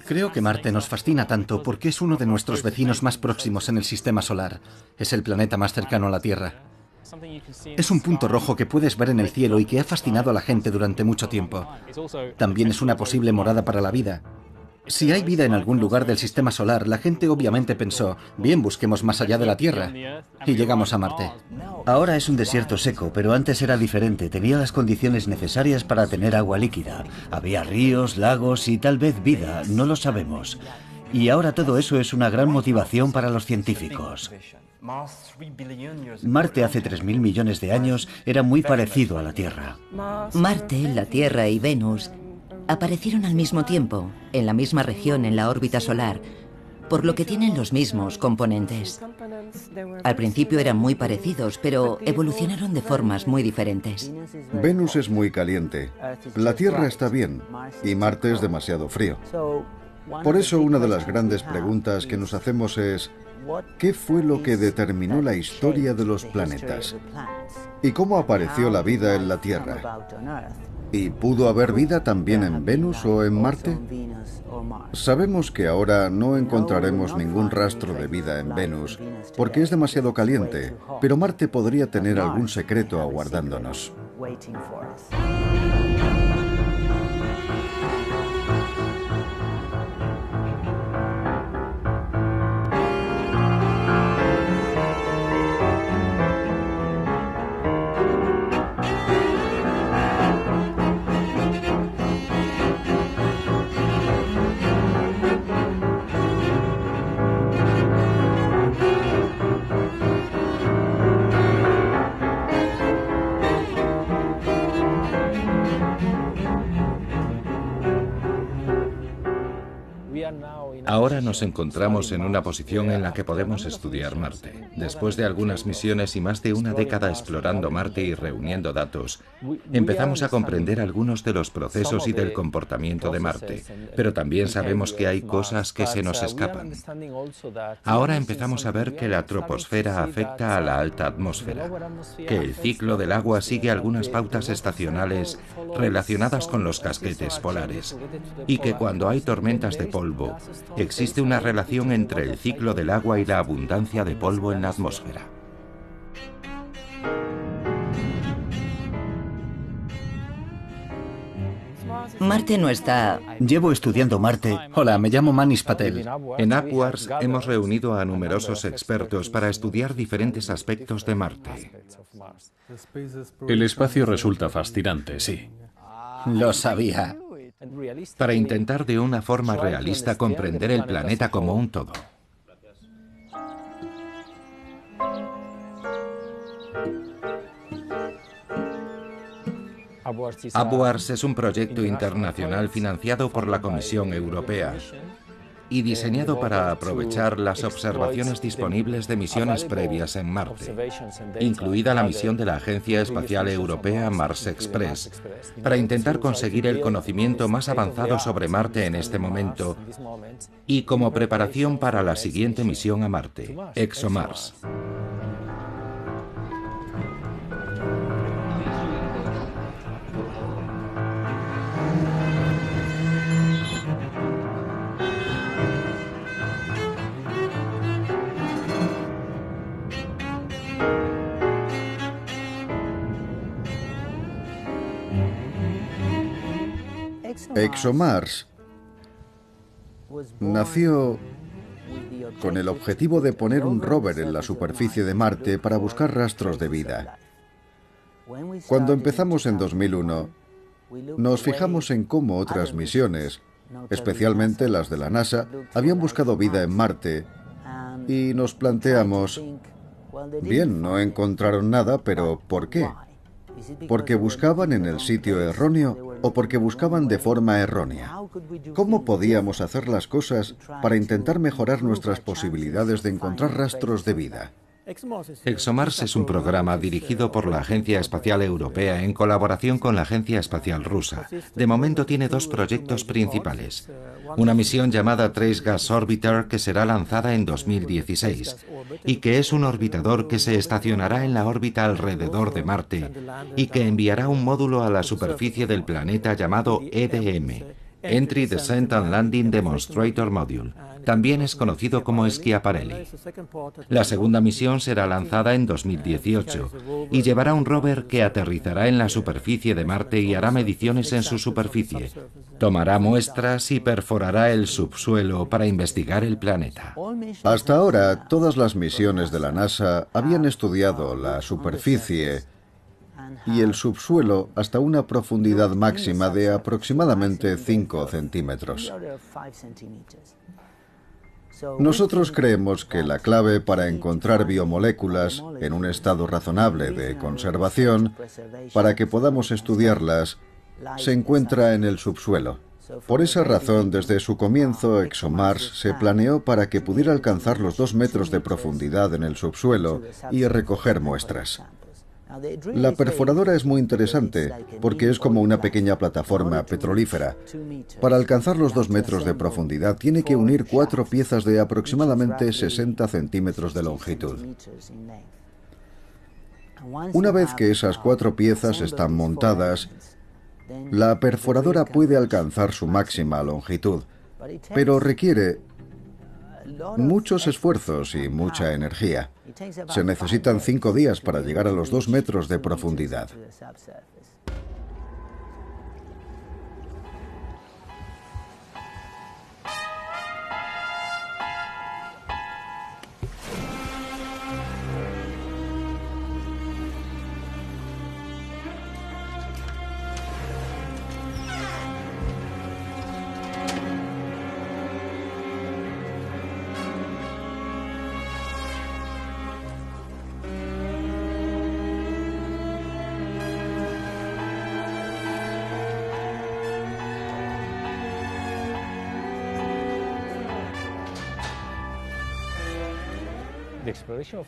Creo que Marte nos fascina tanto porque es uno de nuestros vecinos más próximos en el sistema solar. Es el planeta más cercano a la Tierra. Es un punto rojo que puedes ver en el cielo y que ha fascinado a la gente durante mucho tiempo. También es una posible morada para la vida. Si hay vida en algún lugar del sistema solar, la gente obviamente pensó, bien, busquemos más allá de la Tierra. Y llegamos a Marte. Ahora es un desierto seco, pero antes era diferente. Tenía las condiciones necesarias para tener agua líquida. Había ríos, lagos y tal vez vida, no lo sabemos. Y ahora todo eso es una gran motivación para los científicos. Marte hace 3.000 millones de años era muy parecido a la Tierra. Marte, la Tierra y Venus aparecieron al mismo tiempo, en la misma región en la órbita solar, por lo que tienen los mismos componentes. Al principio eran muy parecidos, pero evolucionaron de formas muy diferentes. Venus es muy caliente, la Tierra está bien y Marte es demasiado frío. Por eso una de las grandes preguntas que nos hacemos es, ¿qué fue lo que determinó la historia de los planetas? ¿Y cómo apareció la vida en la Tierra? ¿Y pudo haber vida también en Venus o en Marte? Sabemos que ahora no encontraremos ningún rastro de vida en Venus porque es demasiado caliente, pero Marte podría tener algún secreto aguardándonos. Ahora nos encontramos en una posición en la que podemos estudiar Marte. Después de algunas misiones y más de una década explorando Marte y reuniendo datos, empezamos a comprender algunos de los procesos y del comportamiento de Marte, pero también sabemos que hay cosas que se nos escapan. Ahora empezamos a ver que la troposfera afecta a la alta atmósfera, que el ciclo del agua sigue algunas pautas estacionales relacionadas con los casquetes polares, y que cuando hay tormentas de polvo, existe una relación entre el ciclo del agua y la abundancia de polvo en la atmósfera. Marte no está... Llevo estudiando Marte. Hola, me llamo Manish Patel. En APWARS hemos reunido a numerosos expertos para estudiar diferentes aspectos de Marte. El espacio resulta fascinante, sí. Lo sabía. Para intentar de una forma realista comprender el planeta como un todo. APWARS es un proyecto internacional financiado por la Comisión Europea y diseñado para aprovechar las observaciones disponibles de misiones previas en Marte, incluida la misión de la Agencia Espacial Europea Mars Express, para intentar conseguir el conocimiento más avanzado sobre Marte en este momento y como preparación para la siguiente misión a Marte, ExoMars. ExoMars nació con el objetivo de poner un rover en la superficie de Marte para buscar rastros de vida. Cuando empezamos en 2001, nos fijamos en cómo otras misiones, especialmente las de la NASA, habían buscado vida en Marte y nos planteamos, bien, no encontraron nada, pero ¿por qué? ¿Porque buscaban en el sitio erróneo o porque buscaban de forma errónea? ¿Cómo podíamos hacer las cosas para intentar mejorar nuestras posibilidades de encontrar rastros de vida? ExoMars es un programa dirigido por la Agencia Espacial Europea en colaboración con la Agencia Espacial Rusa. De momento tiene dos proyectos principales. Una misión llamada Trace Gas Orbiter que será lanzada en 2016 y que es un orbitador que se estacionará en la órbita alrededor de Marte y que enviará un módulo a la superficie del planeta llamado EDM, Entry, Descent and Landing Demonstrator Module. También es conocido como Schiaparelli. La segunda misión será lanzada en 2018 y llevará un rover que aterrizará en la superficie de Marte y hará mediciones en su superficie. Tomará muestras y perforará el subsuelo para investigar el planeta. Hasta ahora, todas las misiones de la NASA habían estudiado la superficie y el subsuelo hasta una profundidad máxima de aproximadamente 5 centímetros. Nosotros creemos que la clave para encontrar biomoléculas en un estado razonable de conservación, para que podamos estudiarlas, se encuentra en el subsuelo. Por esa razón, desde su comienzo, ExoMars se planeó para que pudiera alcanzar los 2 metros de profundidad en el subsuelo y recoger muestras. La perforadora es muy interesante porque es como una pequeña plataforma petrolífera. Para alcanzar los 2 metros de profundidad tiene que unir 4 piezas de aproximadamente 60 centímetros de longitud. Una vez que esas 4 piezas están montadas, la perforadora puede alcanzar su máxima longitud, pero requiere muchos esfuerzos y mucha energía. Se necesitan 5 días para llegar a los 2 metros de profundidad.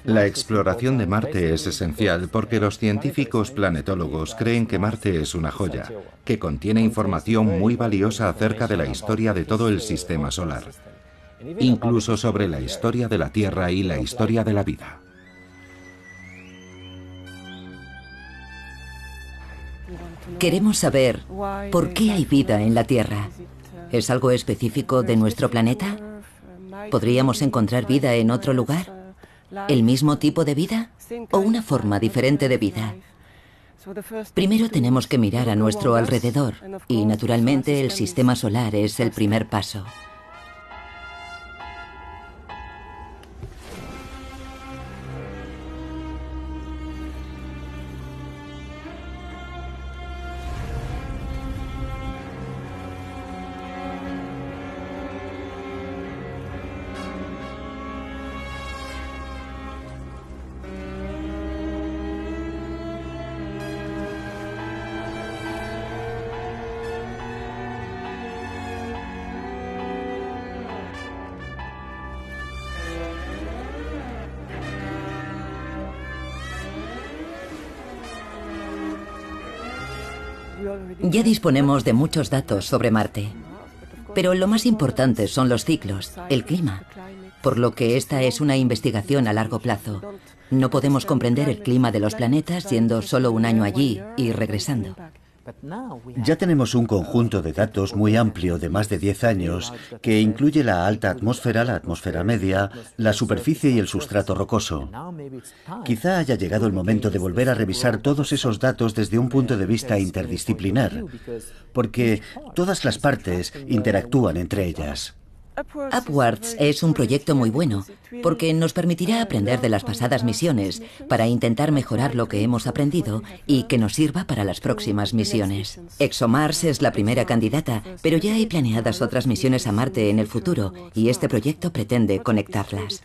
La exploración de Marte es esencial porque los científicos planetólogos creen que Marte es una joya, que contiene información muy valiosa acerca de la historia de todo el sistema solar, incluso sobre la historia de la Tierra y la historia de la vida. Queremos saber por qué hay vida en la Tierra. ¿Es algo específico de nuestro planeta? ¿Podríamos encontrar vida en otro lugar? ¿El mismo tipo de vida o una forma diferente de vida? Primero tenemos que mirar a nuestro alrededor y, naturalmente, el sistema solar es el primer paso. Ya disponemos de muchos datos sobre Marte, pero lo más importante son los ciclos, el clima, por lo que esta es una investigación a largo plazo. No podemos comprender el clima de los planetas yendo solo un año allí y regresando. Ya tenemos un conjunto de datos muy amplio de más de 10 años que incluye la alta atmósfera, la atmósfera media, la superficie y el sustrato rocoso. Quizá haya llegado el momento de volver a revisar todos esos datos desde un punto de vista interdisciplinar, porque todas las partes interactúan entre ellas. Upwards es un proyecto muy bueno, porque nos permitirá aprender de las pasadas misiones para intentar mejorar lo que hemos aprendido y que nos sirva para las próximas misiones. ExoMars es la primera candidata, pero ya hay planeadas otras misiones a Marte en el futuro y este proyecto pretende conectarlas.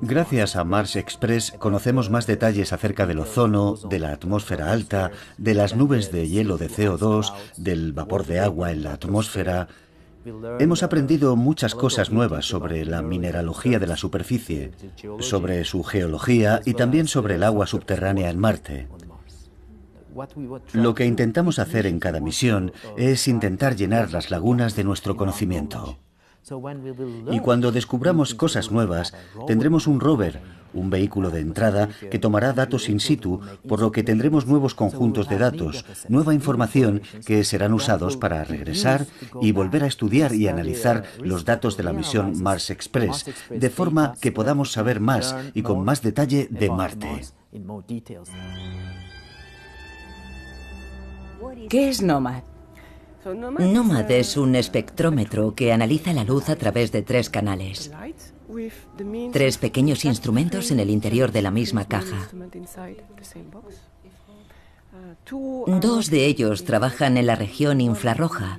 Gracias a Mars Express conocemos más detalles acerca del ozono, de la atmósfera alta, de las nubes de hielo de CO2, del vapor de agua en la atmósfera. Hemos aprendido muchas cosas nuevas sobre la mineralogía de la superficie, sobre su geología y también sobre el agua subterránea en Marte. Lo que intentamos hacer en cada misión es intentar llenar las lagunas de nuestro conocimiento. Y cuando descubramos cosas nuevas, tendremos un rover, un vehículo de entrada que tomará datos in situ, por lo que tendremos nuevos conjuntos de datos, nueva información que serán usados para regresar y volver a estudiar y analizar los datos de la misión Mars Express, de forma que podamos saber más y con más detalle de Marte. ¿Qué es NOMAD? NOMAD es un espectrómetro que analiza la luz a través de 3 canales. 3 pequeños instrumentos en el interior de la misma caja. 2 de ellos trabajan en la región infrarroja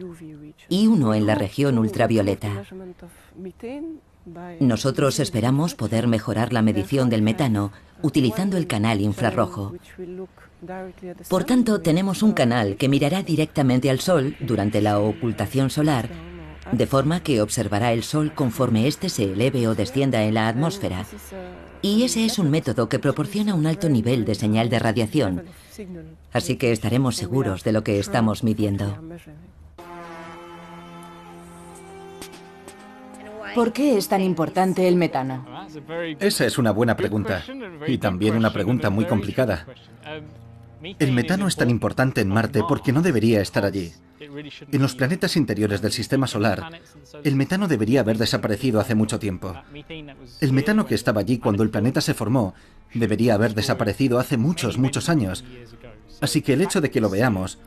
y 1 en la región ultravioleta. Nosotros esperamos poder mejorar la medición del metano utilizando el canal infrarrojo. Por tanto, tenemos un canal que mirará directamente al Sol durante la ocultación solar, de forma que observará el Sol conforme éste se eleve o descienda en la atmósfera. Y ese es un método que proporciona un alto nivel de señal de radiación, así que estaremos seguros de lo que estamos midiendo. ¿Por qué es tan importante el metano? Esa es una buena pregunta, y también una pregunta muy complicada. El metano es tan importante en Marte porque no debería estar allí. En los planetas interiores del sistema solar, el metano debería haber desaparecido hace mucho tiempo. El metano que estaba allí cuando el planeta se formó debería haber desaparecido hace muchos años. Así que el hecho de que lo veamos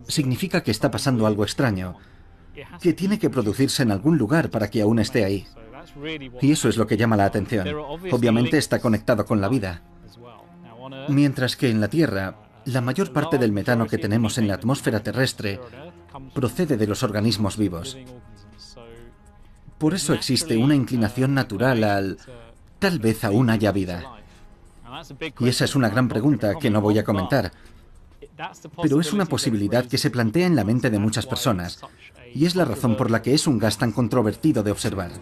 significa que está pasando algo extraño, que tiene que producirse en algún lugar para que aún esté ahí. Y eso es lo que llama la atención. Obviamente está conectado con la vida. Mientras que en la Tierra, la mayor parte del metano que tenemos en la atmósfera terrestre procede de los organismos vivos. Por eso existe una inclinación natural al tal vez aún haya vida. Y esa es una gran pregunta que no voy a comentar. Pero es una posibilidad que se plantea en la mente de muchas personas, y es la razón por la que es un gas tan controvertido de observar.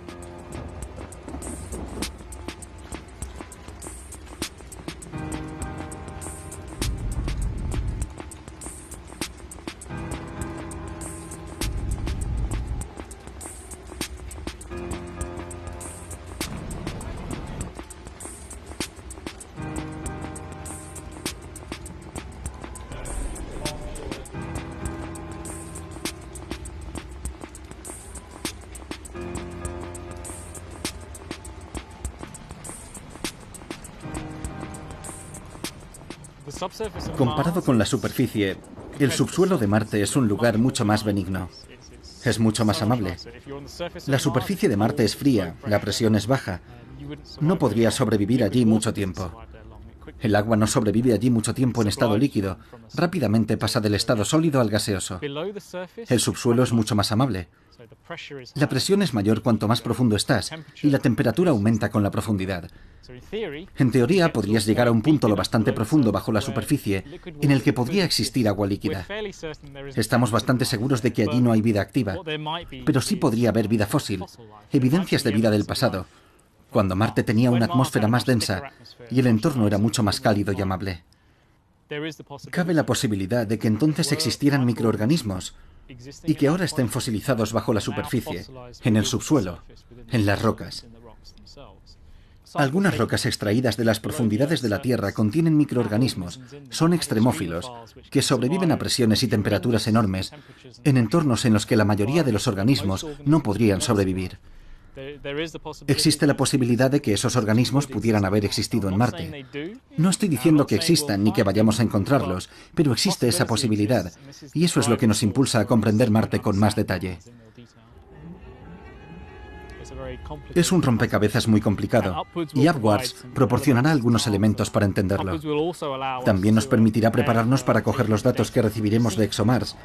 Comparado con la superficie, el subsuelo de Marte es un lugar mucho más benigno. Es mucho más amable. La superficie de Marte es fría, la presión es baja. No podría sobrevivir allí mucho tiempo. El agua no sobrevive allí mucho tiempo en estado líquido. Rápidamente pasa del estado sólido al gaseoso. El subsuelo es mucho más amable. La presión es mayor cuanto más profundo estás, y la temperatura aumenta con la profundidad. En teoría, podrías llegar a un punto lo bastante profundo bajo la superficie en el que podría existir agua líquida. Estamos bastante seguros de que allí no hay vida activa, pero sí podría haber vida fósil, evidencias de vida del pasado, cuando Marte tenía una atmósfera más densa y el entorno era mucho más cálido y amable. Cabe la posibilidad de que entonces existieran microorganismos y que ahora estén fosilizados bajo la superficie, en el subsuelo, en las rocas. Algunas rocas extraídas de las profundidades de la Tierra contienen microorganismos, son extremófilos, que sobreviven a presiones y temperaturas enormes, en entornos en los que la mayoría de los organismos no podrían sobrevivir. Existe la posibilidad de que esos organismos pudieran haber existido en Marte. No estoy diciendo que existan ni que vayamos a encontrarlos, pero existe esa posibilidad, y eso es lo que nos impulsa a comprender Marte con más detalle. Es un rompecabezas muy complicado, y Upwards proporcionará algunos elementos para entenderlo. También nos permitirá prepararnos para coger los datos que recibiremos de ExoMars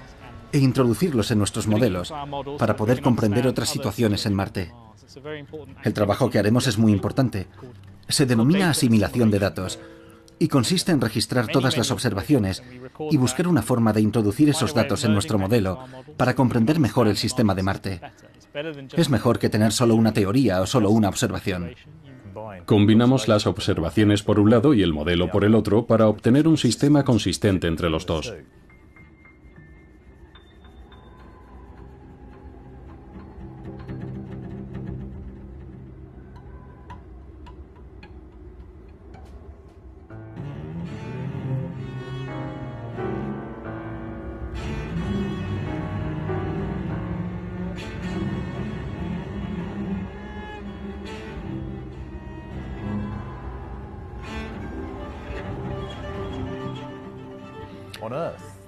e introducirlos en nuestros modelos para poder comprender otras situaciones en Marte. El trabajo que haremos es muy importante. Se denomina asimilación de datos y consiste en registrar todas las observaciones y buscar una forma de introducir esos datos en nuestro modelo para comprender mejor el sistema de Marte. Es mejor que tener solo una teoría o solo una observación. Combinamos las observaciones por un lado y el modelo por el otro para obtener un sistema consistente entre los dos.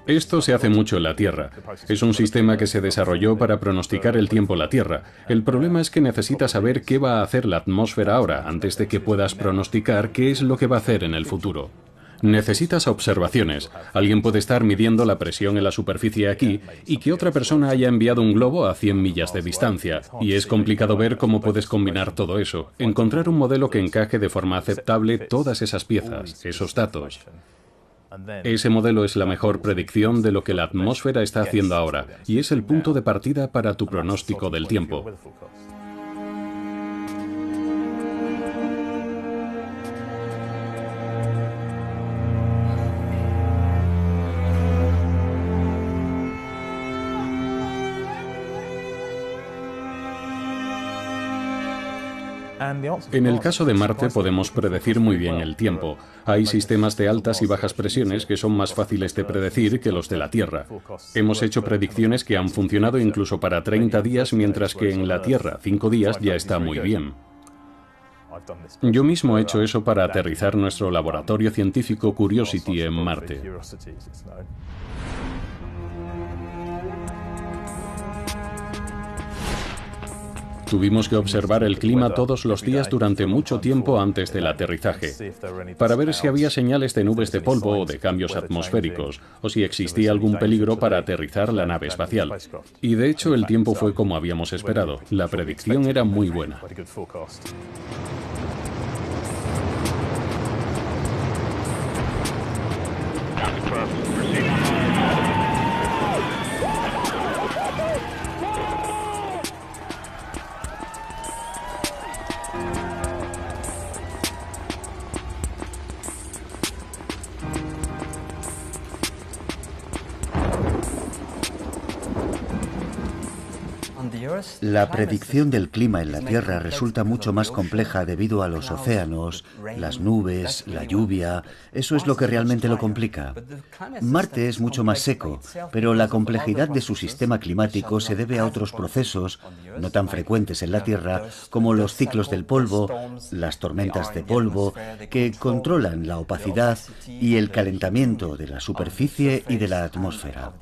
Esto se hace mucho en la Tierra. Es un sistema que se desarrolló para pronosticar el tiempo en la Tierra. El problema es que necesitas saber qué va a hacer la atmósfera ahora, antes de que puedas pronosticar qué es lo que va a hacer en el futuro. Necesitas observaciones. Alguien puede estar midiendo la presión en la superficie aquí y que otra persona haya enviado un globo a 100 millas de distancia. Y es complicado ver cómo puedes combinar todo eso. Encontrar un modelo que encaje de forma aceptable todas esas piezas, esos datos. Ese modelo es la mejor predicción de lo que la atmósfera está haciendo ahora, y es el punto de partida para tu pronóstico del tiempo. En el caso de Marte podemos predecir muy bien el tiempo. Hay sistemas de altas y bajas presiones que son más fáciles de predecir que los de la Tierra. Hemos hecho predicciones que han funcionado incluso para 30 días, mientras que en la Tierra 5 días ya está muy bien. Yo mismo he hecho eso para aterrizar nuestro laboratorio científico Curiosity en Marte. Tuvimos que observar el clima todos los días durante mucho tiempo antes del aterrizaje, para ver si había señales de nubes de polvo o de cambios atmosféricos, o si existía algún peligro para aterrizar la nave espacial. Y de hecho el tiempo fue como habíamos esperado. La predicción era muy buena. La predicción del clima en la Tierra resulta mucho más compleja debido a los océanos, las nubes, la lluvia. Eso es lo que realmente lo complica. Marte es mucho más seco, pero la complejidad de su sistema climático se debe a otros procesos, no tan frecuentes en la Tierra, como los ciclos del polvo, las tormentas de polvo, que controlan la opacidad y el calentamiento de la superficie y de la atmósfera.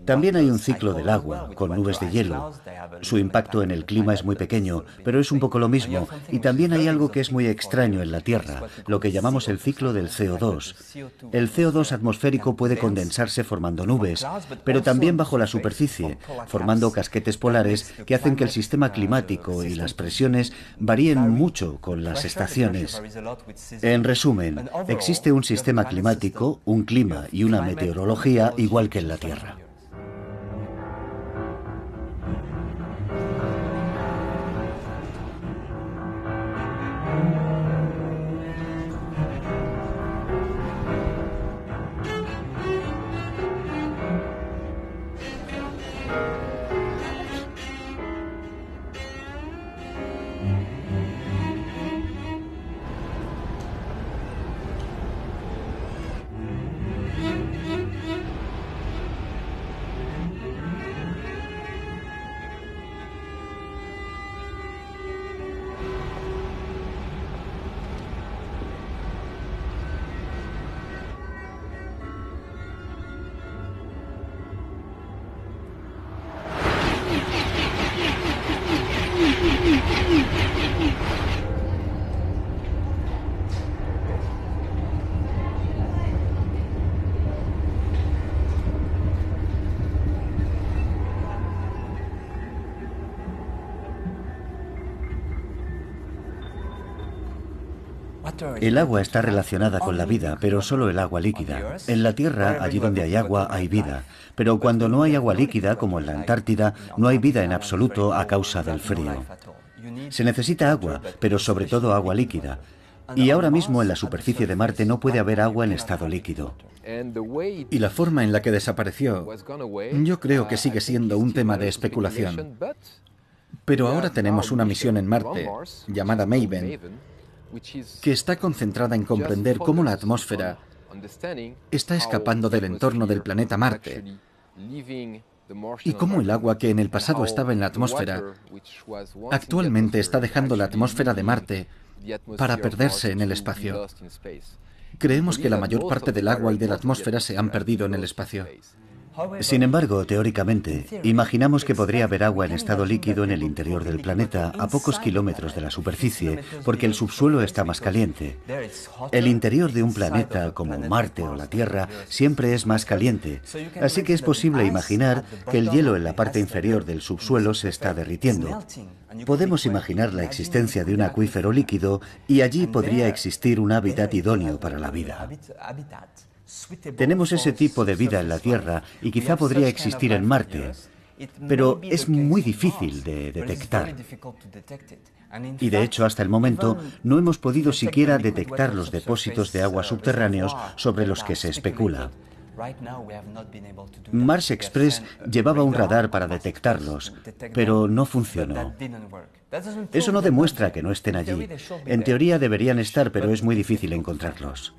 También hay un ciclo del agua, con nubes de hielo. Su impacto en el clima es muy pequeño, pero es un poco lo mismo. Y también hay algo que es muy extraño en la Tierra, lo que llamamos el ciclo del CO2. El CO2 atmosférico puede condensarse formando nubes, pero también bajo la superficie, formando casquetes polares que hacen que el sistema climático y las presiones varíen mucho con las estaciones. En resumen, existe un sistema climático, un clima y una meteorología igual que en la Tierra. El agua está relacionada con la vida, pero solo el agua líquida. En la Tierra, allí donde hay agua, hay vida. Pero cuando no hay agua líquida, como en la Antártida, no hay vida en absoluto a causa del frío. Se necesita agua, pero sobre todo agua líquida. Y ahora mismo en la superficie de Marte no puede haber agua en estado líquido. Y la forma en la que desapareció, yo creo que sigue siendo un tema de especulación. Pero ahora tenemos una misión en Marte, llamada Maven, que está concentrada en comprender cómo la atmósfera está escapando del entorno del planeta Marte y cómo el agua que en el pasado estaba en la atmósfera actualmente está dejando la atmósfera de Marte para perderse en el espacio. Creemos que la mayor parte del agua y de la atmósfera se han perdido en el espacio. Sin embargo, teóricamente, imaginamos que podría haber agua en estado líquido en el interior del planeta a pocos kilómetros de la superficie, porque el subsuelo está más caliente. El interior de un planeta como Marte o la Tierra siempre es más caliente, así que es posible imaginar que el hielo en la parte inferior del subsuelo se está derritiendo. Podemos imaginar la existencia de un acuífero líquido y allí podría existir un hábitat idóneo para la vida. Tenemos ese tipo de vida en la Tierra y quizá podría existir en Marte, pero es muy difícil de detectar. Y de hecho, hasta el momento, no hemos podido siquiera detectar los depósitos de agua subterráneos sobre los que se especula. Mars Express llevaba un radar para detectarlos, pero no funcionó. Eso no demuestra que no estén allí. En teoría deberían estar, pero es muy difícil encontrarlos.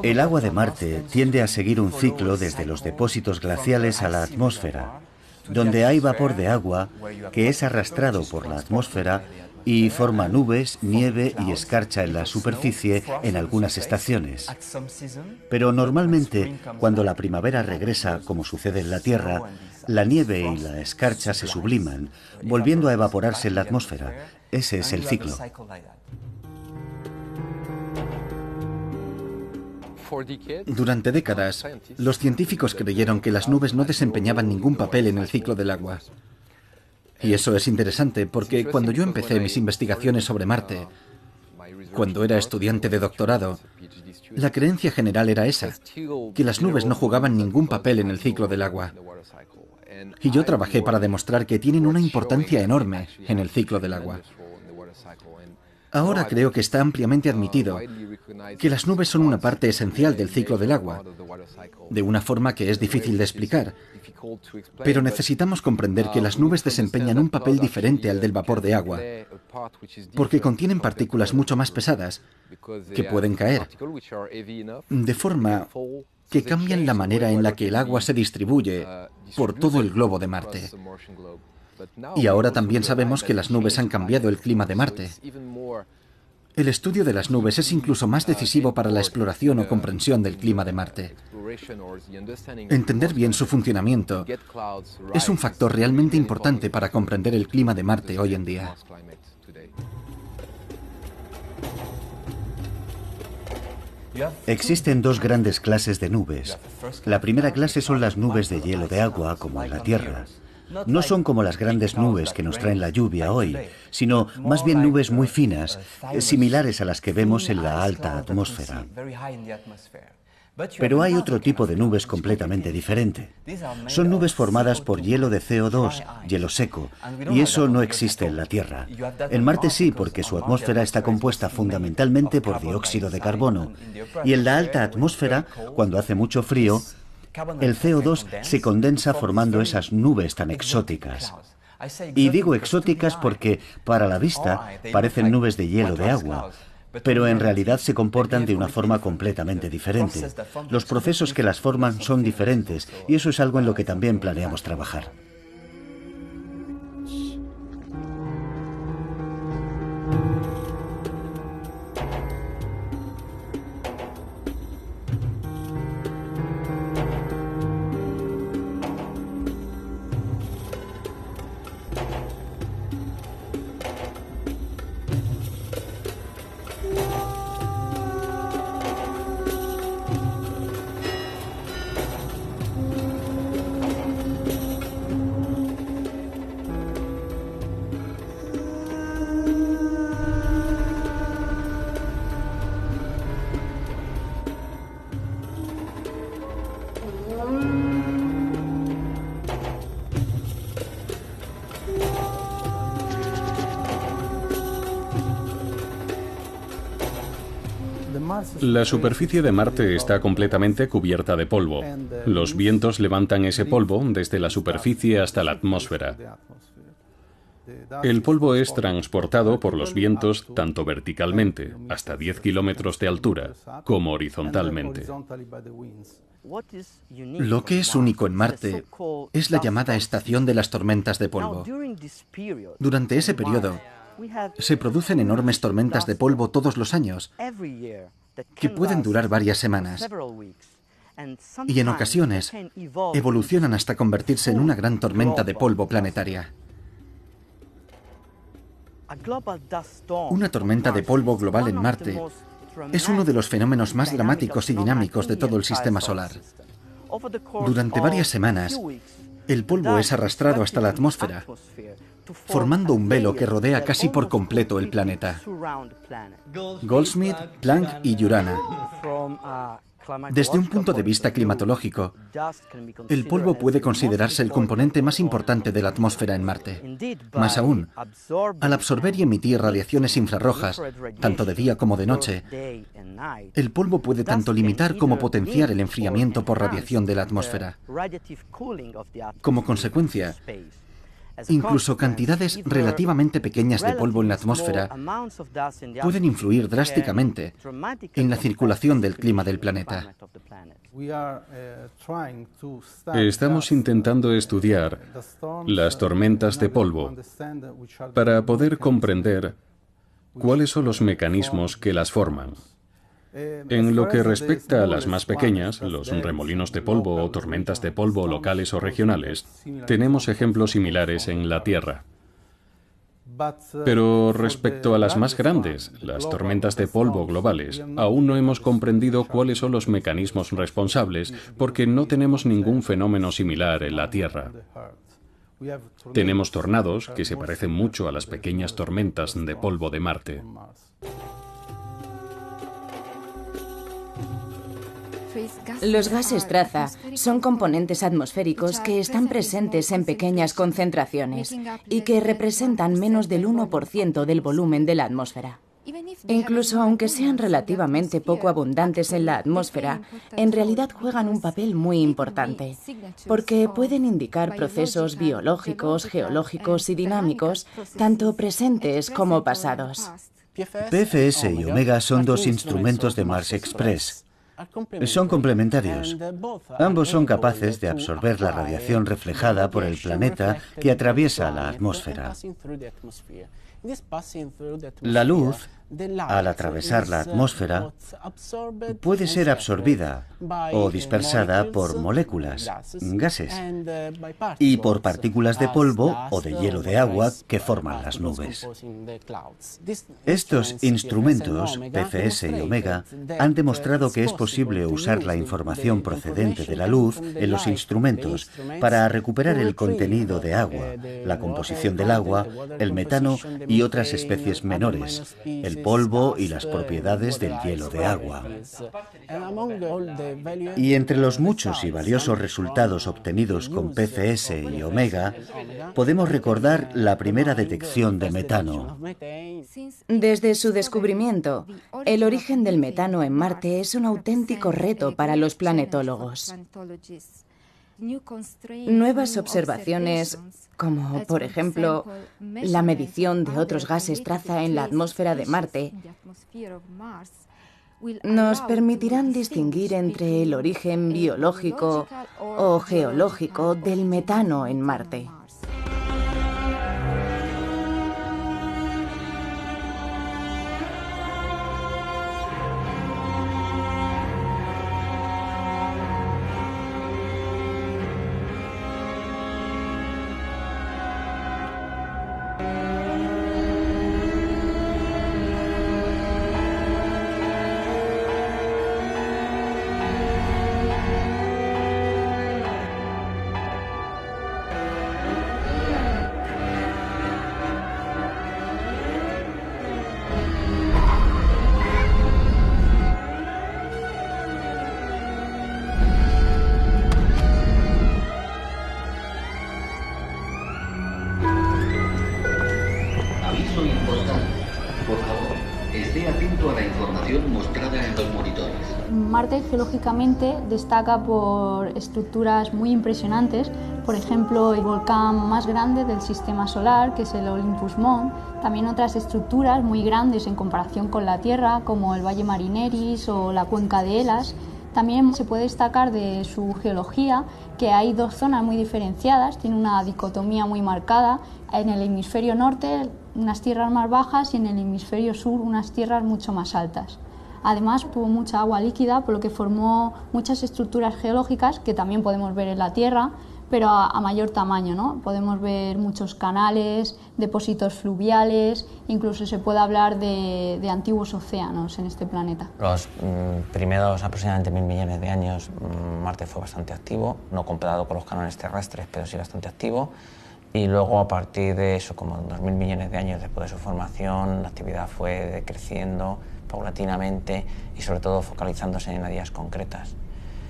El agua de Marte tiende a seguir un ciclo desde los depósitos glaciales a la atmósfera, donde hay vapor de agua que es arrastrado por la atmósfera y forma nubes, nieve y escarcha en la superficie en algunas estaciones. Pero normalmente, cuando la primavera regresa, como sucede en la Tierra, la nieve y la escarcha se subliman, volviendo a evaporarse en la atmósfera. Ese es el ciclo. Durante décadas, los científicos creyeron que las nubes no desempeñaban ningún papel en el ciclo del agua. Y eso es interesante porque cuando yo empecé mis investigaciones sobre Marte, cuando era estudiante de doctorado, la creencia general era esa, que las nubes no jugaban ningún papel en el ciclo del agua. Y yo trabajé para demostrar que tienen una importancia enorme en el ciclo del agua. Ahora creo que está ampliamente admitido que las nubes son una parte esencial del ciclo del agua, de una forma que es difícil de explicar, pero necesitamos comprender que las nubes desempeñan un papel diferente al del vapor de agua, porque contienen partículas mucho más pesadas que pueden caer, de forma que cambian la manera en la que el agua se distribuye por todo el globo de Marte. Y ahora también sabemos que las nubes han cambiado el clima de Marte. El estudio de las nubes es incluso más decisivo para la exploración o comprensión del clima de Marte. Entender bien su funcionamiento es un factor realmente importante para comprender el clima de Marte hoy en día. Existen dos grandes clases de nubes. La primera clase son las nubes de hielo de agua, como en la Tierra. No son como las grandes nubes que nos traen la lluvia hoy, sino más bien nubes muy finas, similares a las que vemos en la alta atmósfera. Pero hay otro tipo de nubes completamente diferente. Son nubes formadas por hielo de CO2, hielo seco, y eso no existe en la Tierra. En Marte sí, porque su atmósfera está compuesta fundamentalmente por dióxido de carbono, y en la alta atmósfera, cuando hace mucho frío, el CO2 se condensa formando esas nubes tan exóticas. Y digo exóticas porque, para la vista, parecen nubes de hielo de agua, pero en realidad se comportan de una forma completamente diferente. Los procesos que las forman son diferentes, y eso es algo en lo que también planeamos trabajar. La superficie de Marte está completamente cubierta de polvo. Los vientos levantan ese polvo desde la superficie hasta la atmósfera. El polvo es transportado por los vientos tanto verticalmente, hasta 10 kilómetros de altura, como horizontalmente. Lo que es único en Marte es la llamada estación de las tormentas de polvo. Durante ese periodo, se producen enormes tormentas de polvo todos los años, que pueden durar varias semanas. Y en ocasiones, evolucionan hasta convertirse en una gran tormenta de polvo planetaria. Una tormenta de polvo global en Marte es uno de los fenómenos más dramáticos y dinámicos de todo el sistema solar. Durante varias semanas, el polvo es arrastrado hasta la atmósfera, formando un velo que rodea casi por completo el planeta. Goldsmith, Planck y Urana. Desde un punto de vista climatológico, el polvo puede considerarse el componente más importante de la atmósfera en Marte. Más aún, al absorber y emitir radiaciones infrarrojas, tanto de día como de noche, el polvo puede tanto limitar como potenciar el enfriamiento por radiación de la atmósfera. Como consecuencia, incluso cantidades relativamente pequeñas de polvo en la atmósfera pueden influir drásticamente en la circulación del clima del planeta. Estamos intentando estudiar las tormentas de polvo para poder comprender cuáles son los mecanismos que las forman. En lo que respecta a las más pequeñas, los remolinos de polvo o tormentas de polvo locales o regionales, tenemos ejemplos similares en la Tierra. Pero respecto a las más grandes, las tormentas de polvo globales, aún no hemos comprendido cuáles son los mecanismos responsables porque no tenemos ningún fenómeno similar en la Tierra. Tenemos tornados que se parecen mucho a las pequeñas tormentas de polvo de Marte. Los gases traza son componentes atmosféricos que están presentes en pequeñas concentraciones y que representan menos del 1% del volumen de la atmósfera. Incluso aunque sean relativamente poco abundantes en la atmósfera, en realidad juegan un papel muy importante, porque pueden indicar procesos biológicos, geológicos y dinámicos, tanto presentes como pasados. PFS y Omega son dos instrumentos de Mars Express. Son complementarios. Ambos son capaces de absorber la radiación reflejada por el planeta que atraviesa la atmósfera. La luz, al atravesar la atmósfera, puede ser absorbida o dispersada por moléculas, gases, y por partículas de polvo o de hielo de agua que forman las nubes. Estos instrumentos, PFS y Omega, han demostrado que es posible usar la información procedente de la luz en los instrumentos para recuperar el contenido de agua, la composición del agua, el metano y otras especies menores, el polvo y las propiedades del hielo de agua. Y entre los muchos y valiosos resultados obtenidos con PFS y Omega, podemos recordar la primera detección de metano. Desde su descubrimiento, el origen del metano en Marte es un auténtico reto para los planetólogos. Nuevas observaciones, como por ejemplo la medición de otros gases traza en la atmósfera de Marte, nos permitirán distinguir entre el origen biológico o geológico del metano en Marte. Aviso importante. Por favor, Esté atento a la información mostrada en los monitores. Marte geológicamente destaca por estructuras muy impresionantes, por ejemplo el volcán más grande del sistema solar, que es el Olympus Mons, también otras estructuras muy grandes en comparación con la Tierra, como el Valle Marineris o la Cuenca de Elas. También se puede destacar de su geología que hay dos zonas muy diferenciadas, tiene una dicotomía muy marcada. En el hemisferio norte unas tierras más bajas y en el hemisferio sur unas tierras mucho más altas. Además tuvo mucha agua líquida, por lo que formó muchas estructuras geológicas que también podemos ver en la Tierra, pero a mayor tamaño, ¿no? Podemos ver muchos canales, depósitos fluviales, incluso se puede hablar de antiguos océanos en este planeta. Los primeros aproximadamente 1000 millones de años Marte fue bastante activo, no comparado con los cánones terrestres, pero sí bastante activo. Y luego, a partir de eso, como 2000 millones de años después de su formación, la actividad fue decreciendo paulatinamente y sobre todo focalizándose en áreas concretas.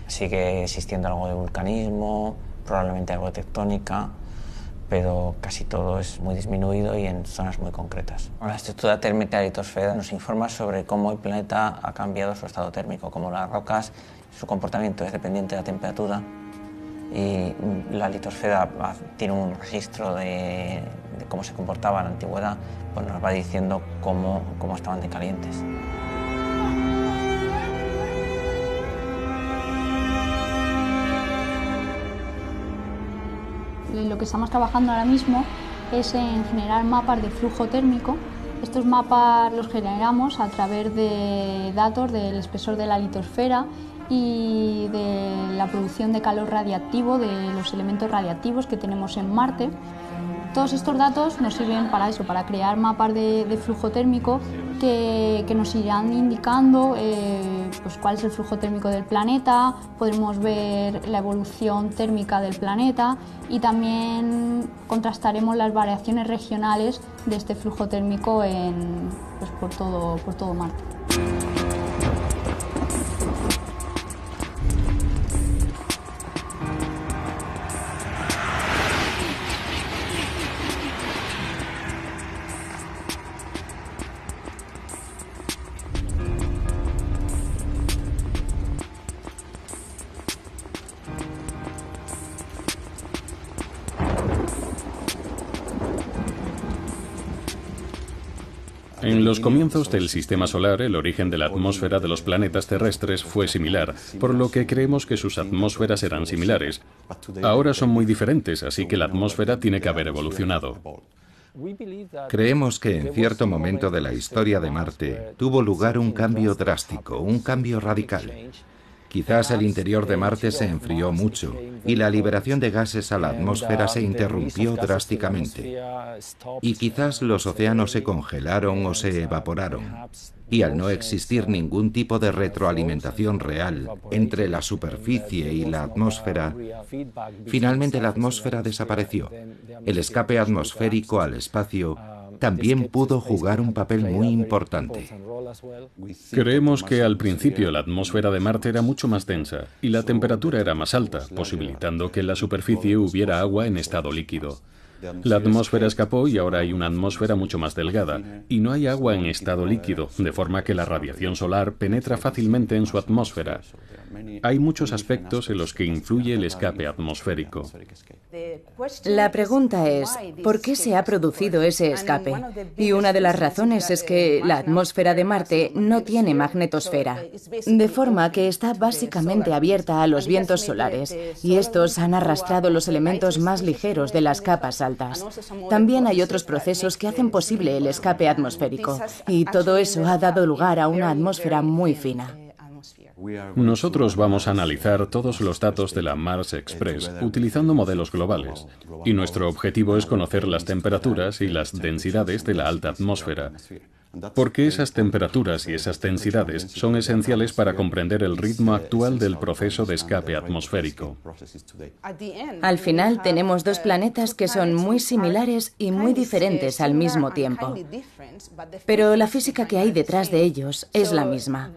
Sigue existiendo algo de vulcanismo, probablemente algo de tectónica, pero casi todo es muy disminuido y en zonas muy concretas. La estructura térmica de la litosfera nos informa sobre cómo el planeta ha cambiado su estado térmico, cómo las rocas, su comportamiento es dependiente de la temperatura, y la litosfera tiene un registro de cómo se comportaba en la antigüedad, pues nos va diciendo cómo estaban de calientes. Lo que estamos trabajando ahora mismo es en generar mapas de flujo térmico. Estos mapas los generamos a través de datos del espesor de la litosfera y de la producción de calor radiactivo, de los elementos radiactivos que tenemos en Marte. Todos estos datos nos sirven para eso, para crear mapas de flujo térmico que nos irán indicando pues cuál es el flujo térmico del planeta, podremos ver la evolución térmica del planeta y también contrastaremos las variaciones regionales de este flujo térmico pues por todo Marte. En los comienzos del Sistema Solar, el origen de la atmósfera de los planetas terrestres fue similar, por lo que creemos que sus atmósferas eran similares. Ahora son muy diferentes, así que la atmósfera tiene que haber evolucionado. Creemos que en cierto momento de la historia de Marte tuvo lugar un cambio drástico, un cambio radical. Quizás el interior de Marte se enfrió mucho y la liberación de gases a la atmósfera se interrumpió drásticamente. Y quizás los océanos se congelaron o se evaporaron. Y al no existir ningún tipo de retroalimentación real entre la superficie y la atmósfera, finalmente la atmósfera desapareció. El escape atmosférico al espacio también pudo jugar un papel muy importante. Creemos que al principio la atmósfera de Marte era mucho más densa y la temperatura era más alta, posibilitando que en la superficie hubiera agua en estado líquido. La atmósfera escapó y ahora hay una atmósfera mucho más delgada, y no hay agua en estado líquido, de forma que la radiación solar penetra fácilmente en su atmósfera. Hay muchos aspectos en los que influye el escape atmosférico. La pregunta es, ¿por qué se ha producido ese escape? Y una de las razones es que la atmósfera de Marte no tiene magnetosfera, de forma que está básicamente abierta a los vientos solares, y estos han arrastrado los elementos más ligeros de las capas altas. También hay otros procesos que hacen posible el escape atmosférico, y todo eso ha dado lugar a una atmósfera muy fina. Nosotros vamos a analizar todos los datos de la Mars Express utilizando modelos globales, y nuestro objetivo es conocer las temperaturas y las densidades de la alta atmósfera, porque esas temperaturas y esas densidades son esenciales para comprender el ritmo actual del proceso de escape atmosférico. Al final tenemos dos planetas que son muy similares y muy diferentes al mismo tiempo. Pero la física que hay detrás de ellos es la misma.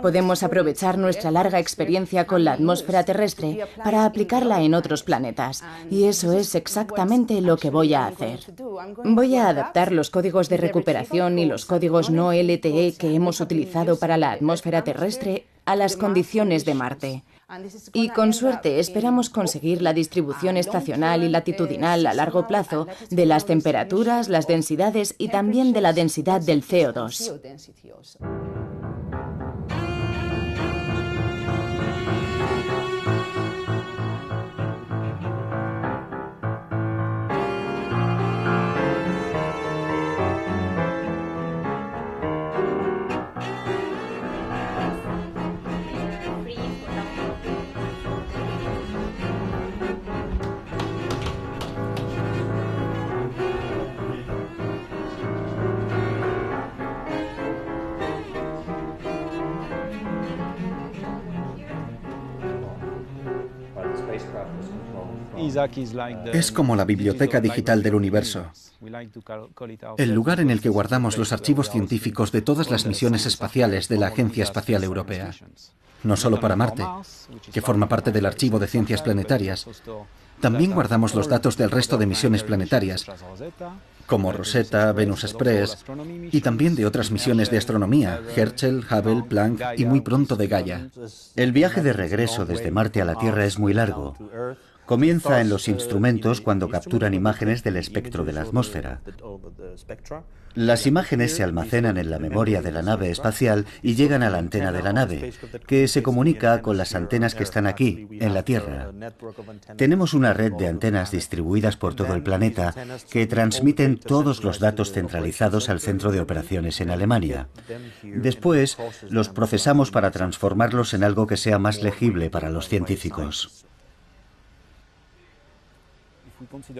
Podemos aprovechar nuestra larga experiencia con la atmósfera terrestre para aplicarla en otros planetas. Y eso es exactamente lo que voy a hacer. Voy a adaptar los códigos de recuperación y los códigos códigos no LTE que hemos utilizado para la atmósfera terrestre a las condiciones de Marte. Y con suerte esperamos conseguir la distribución estacional y latitudinal a largo plazo de las temperaturas, las densidades y también de la densidad del CO2. Es como la biblioteca digital del universo, el lugar en el que guardamos los archivos científicos de todas las misiones espaciales de la Agencia Espacial Europea. No solo para Marte, que forma parte del archivo de ciencias planetarias, también guardamos los datos del resto de misiones planetarias, como Rosetta, Venus Express, y también de otras misiones de astronomía, Herschel, Hubble, Planck y muy pronto de Gaia. El viaje de regreso desde Marte a la Tierra es muy largo. Comienza en los instrumentos cuando capturan imágenes del espectro de la atmósfera. Las imágenes se almacenan en la memoria de la nave espacial y llegan a la antena de la nave, que se comunica con las antenas que están aquí, en la Tierra. Tenemos una red de antenas distribuidas por todo el planeta que transmiten todos los datos centralizados al centro de operaciones en Alemania. Después, los procesamos para transformarlos en algo que sea más legible para los científicos.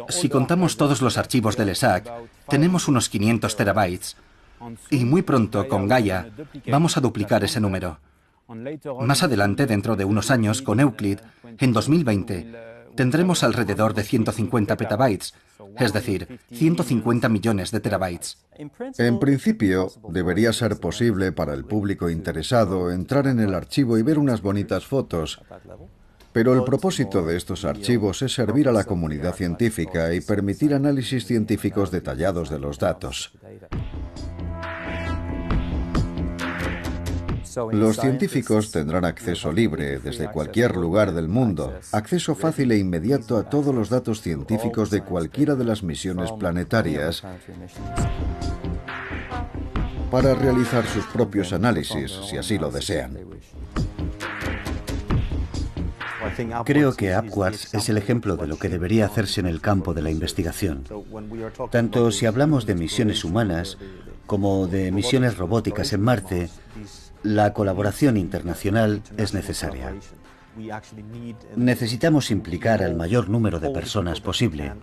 Si contamos todos los archivos del ESAC, tenemos unos 500 terabytes. Y muy pronto, con Gaia, vamos a duplicar ese número. Más adelante, dentro de unos años, con Euclid, en 2020, tendremos alrededor de 150 petabytes, es decir, 150 millones de terabytes. En principio, debería ser posible para el público interesado entrar en el archivo y ver unas bonitas fotos. Pero el propósito de estos archivos es servir a la comunidad científica y permitir análisis científicos detallados de los datos. Los científicos tendrán acceso libre, desde cualquier lugar del mundo, acceso fácil e inmediato a todos los datos científicos de cualquiera de las misiones planetarias para realizar sus propios análisis, si así lo desean. Creo que Upwards es el ejemplo de lo que debería hacerse en el campo de la investigación. Tanto si hablamos de misiones humanas como de misiones robóticas en Marte, la colaboración internacional es necesaria. Necesitamos implicar al mayor número de personas posible,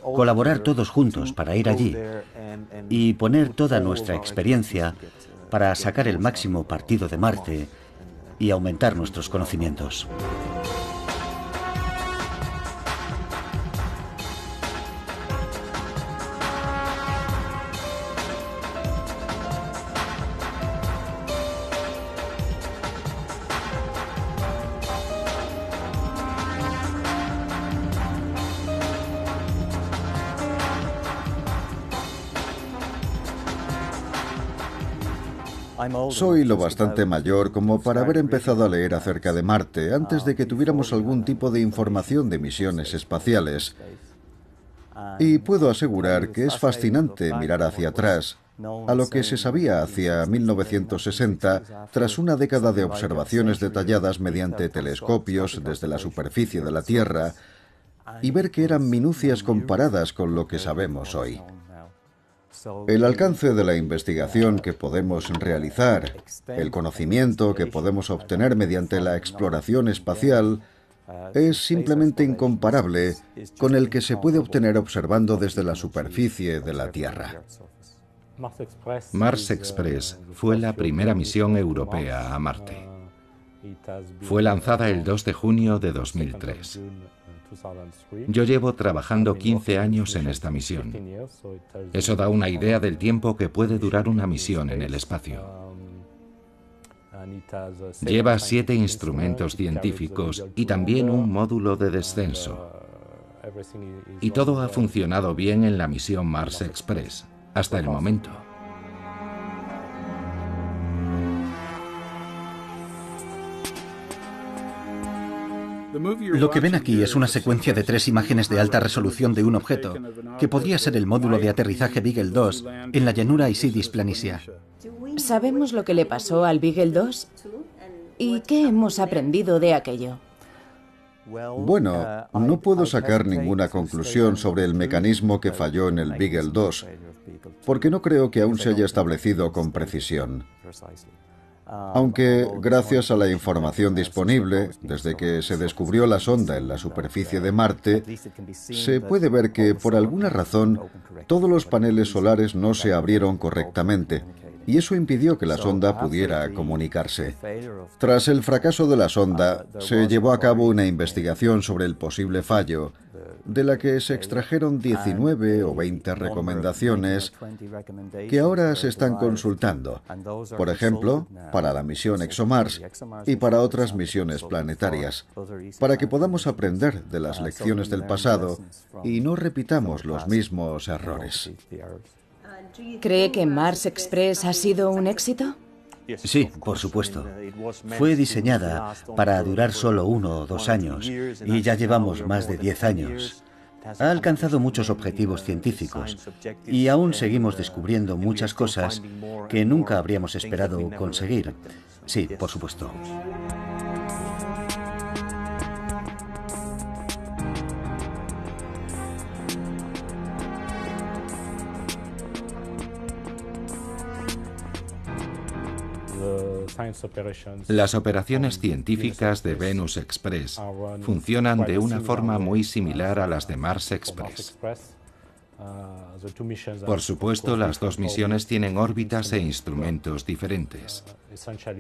colaborar todos juntos para ir allí y poner toda nuestra experiencia para sacar el máximo partido de Marte y aumentar nuestros conocimientos. Soy lo bastante mayor como para haber empezado a leer acerca de Marte antes de que tuviéramos algún tipo de información de misiones espaciales. Y puedo asegurar que es fascinante mirar hacia atrás a lo que se sabía hacia 1960 tras una década de observaciones detalladas mediante telescopios desde la superficie de la Tierra y ver que eran minucias comparadas con lo que sabemos hoy. El alcance de la investigación que podemos realizar, el conocimiento que podemos obtener mediante la exploración espacial, es simplemente incomparable con el que se puede obtener observando desde la superficie de la Tierra. Mars Express fue la primera misión europea a Marte. Fue lanzada el 2 de junio de 2003. Yo llevo trabajando 15 años en esta misión. Eso da una idea del tiempo que puede durar una misión en el espacio. Lleva 7 instrumentos científicos y también un módulo de descenso. Y todo ha funcionado bien en la misión Mars Express, hasta el momento. Lo que ven aquí es una secuencia de 3 imágenes de alta resolución de un objeto, que podría ser el módulo de aterrizaje Beagle 2 en la llanura Isidis Planitia. ¿Sabemos lo que le pasó al Beagle 2? ¿Y qué hemos aprendido de aquello? Bueno, no puedo sacar ninguna conclusión sobre el mecanismo que falló en el Beagle 2, porque no creo que aún se haya establecido con precisión. Aunque, gracias a la información disponible, desde que se descubrió la sonda en la superficie de Marte, se puede ver que, por alguna razón, todos los paneles solares no se abrieron correctamente, y eso impidió que la sonda pudiera comunicarse. Tras el fracaso de la sonda, se llevó a cabo una investigación sobre el posible fallo, de la que se extrajeron 19 o 20 recomendaciones que ahora se están consultando, por ejemplo, para la misión ExoMars y para otras misiones planetarias, para que podamos aprender de las lecciones del pasado y no repitamos los mismos errores. ¿Cree que Mars Express ha sido un éxito? Sí, por supuesto. Fue diseñada para durar solo 1 o 2 años y ya llevamos más de 10 años. Ha alcanzado muchos objetivos científicos y aún seguimos descubriendo muchas cosas que nunca habríamos esperado conseguir. Sí, por supuesto. Las operaciones científicas de Venus Express funcionan de una forma muy similar a las de Mars Express. Por supuesto, las 2 misiones tienen órbitas e instrumentos diferentes,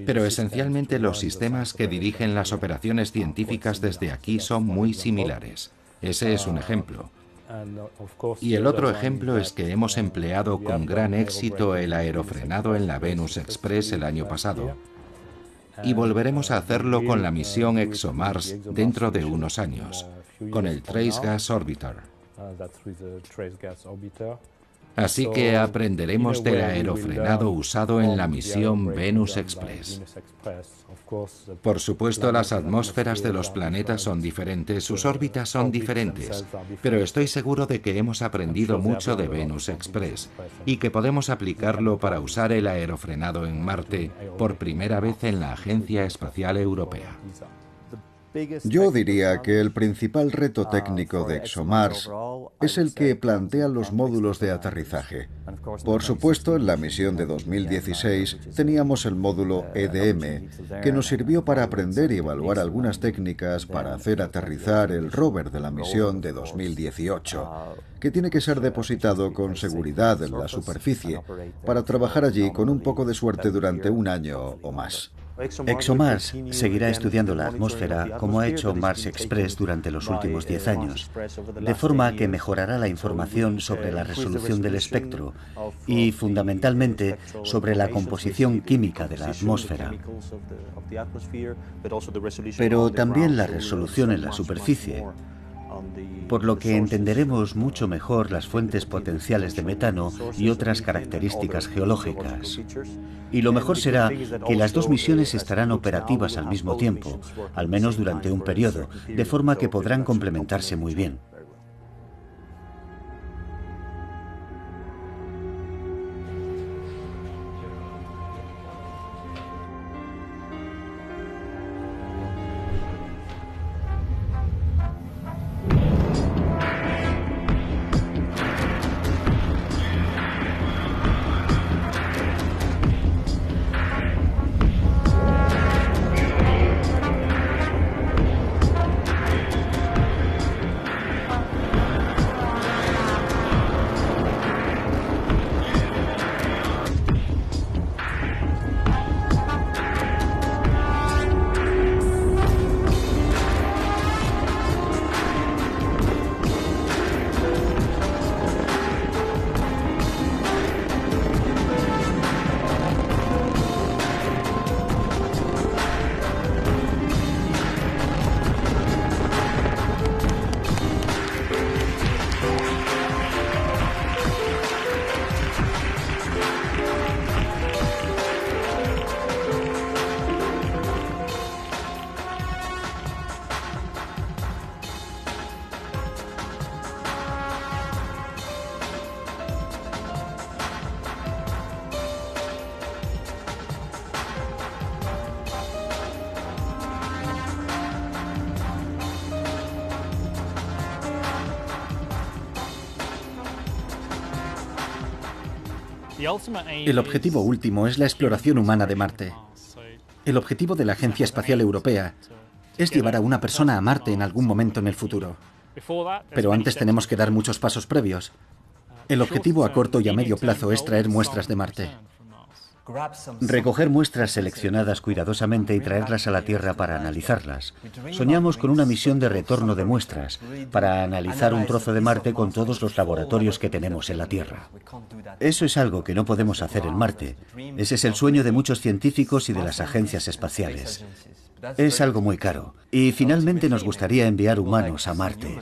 pero esencialmente los sistemas que dirigen las operaciones científicas desde aquí son muy similares. Ese es un ejemplo. Y el otro ejemplo es que hemos empleado con gran éxito el aerofrenado en la Venus Express el año pasado, y volveremos a hacerlo con la misión ExoMars dentro de unos años, con el Trace Gas Orbiter. Así que aprenderemos del aerofrenado usado en la misión Venus Express. Por supuesto, las atmósferas de los planetas son diferentes, sus órbitas son diferentes, pero estoy seguro de que hemos aprendido mucho de Venus Express y que podemos aplicarlo para usar el aerofrenado en Marte por primera vez en la Agencia Espacial Europea. Yo diría que el principal reto técnico de ExoMars es el que plantean los módulos de aterrizaje. Por supuesto, en la misión de 2016 teníamos el módulo EDM, que nos sirvió para aprender y evaluar algunas técnicas para hacer aterrizar el rover de la misión de 2018, que tiene que ser depositado con seguridad en la superficie, para trabajar allí con un poco de suerte durante 1 año o más. ExoMars seguirá estudiando la atmósfera como ha hecho Mars Express durante los últimos 10 años, de forma que mejorará la información sobre la resolución del espectro y, fundamentalmente, sobre la composición química de la atmósfera, pero también la resolución en la superficie, por lo que entenderemos mucho mejor las fuentes potenciales de metano y otras características geológicas. Y lo mejor será que las 2 misiones estarán operativas al mismo tiempo, al menos durante un periodo, de forma que podrán complementarse muy bien. El objetivo último es la exploración humana de Marte. El objetivo de la Agencia Espacial Europea es llevar a una persona a Marte en algún momento en el futuro. Pero antes tenemos que dar muchos pasos previos. El objetivo a corto y a medio plazo es traer muestras de Marte. Recoger muestras seleccionadas cuidadosamente y traerlas a la Tierra para analizarlas. Soñamos con una misión de retorno de muestras, para analizar un trozo de Marte con todos los laboratorios que tenemos en la Tierra. Eso es algo que no podemos hacer en Marte. Ese es el sueño de muchos científicos y de las agencias espaciales. Es algo muy caro. Y finalmente nos gustaría enviar humanos a Marte.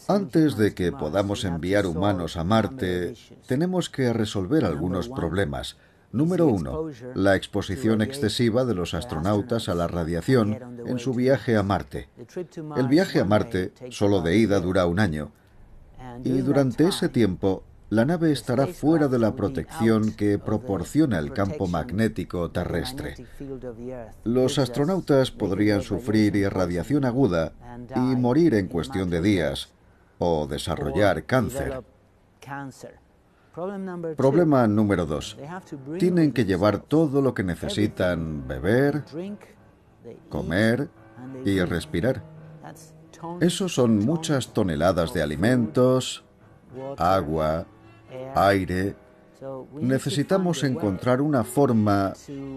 Antes de que podamos enviar humanos a Marte, tenemos que resolver algunos problemas. Número 1. La exposición excesiva de los astronautas a la radiación en su viaje a Marte. El viaje a Marte, solo de ida, dura un año. Y durante ese tiempo, la nave estará fuera de la protección que proporciona el campo magnético terrestre. Los astronautas podrían sufrir irradiación aguda y morir en cuestión de días, o desarrollar cáncer. Problema número 2. Tienen que llevar todo lo que necesitan beber, comer y respirar. Eso son muchas toneladas de alimentos, agua, aire. Necesitamos encontrar una forma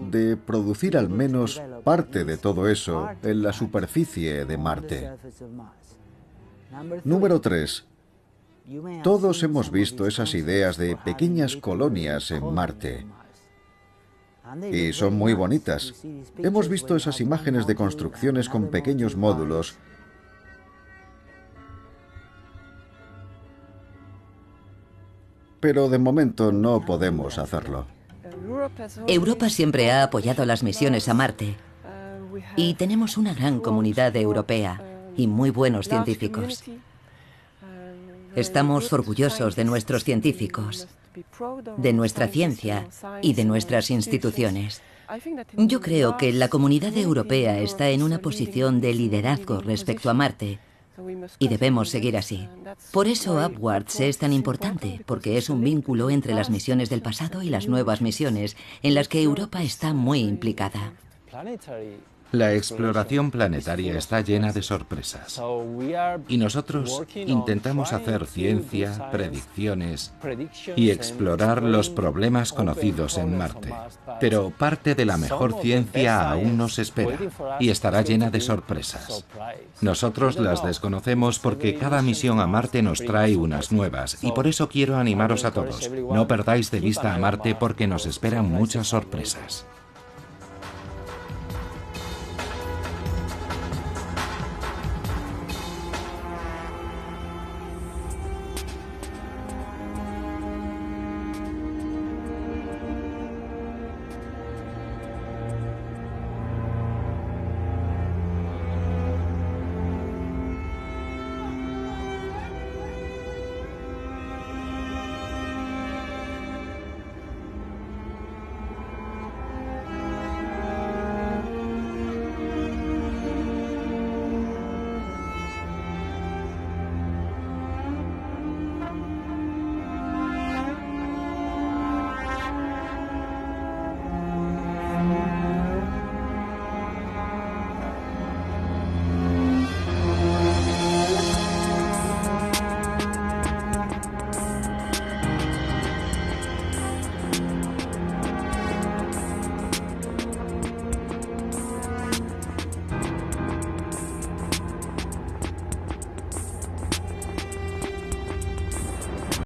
de producir al menos parte de todo eso en la superficie de Marte. Número 3. Todos hemos visto esas ideas de pequeñas colonias en Marte. Y son muy bonitas. Hemos visto esas imágenes de construcciones con pequeños módulos. Pero de momento no podemos hacerlo. Europa siempre ha apoyado las misiones a Marte. Y tenemos una gran comunidad europea y muy buenos científicos. Estamos orgullosos de nuestros científicos, de nuestra ciencia y de nuestras instituciones. Yo creo que la comunidad europea está en una posición de liderazgo respecto a Marte y debemos seguir así. Por eso Upwards es tan importante, porque es un vínculo entre las misiones del pasado y las nuevas misiones en las que Europa está muy implicada. La exploración planetaria está llena de sorpresas. Y nosotros intentamos hacer ciencia, predicciones y explorar los problemas conocidos en Marte. Pero parte de la mejor ciencia aún nos espera y estará llena de sorpresas. Nosotros las desconocemos porque cada misión a Marte nos trae unas nuevas y por eso quiero animaros a todos. No perdáis de vista a Marte porque nos esperan muchas sorpresas.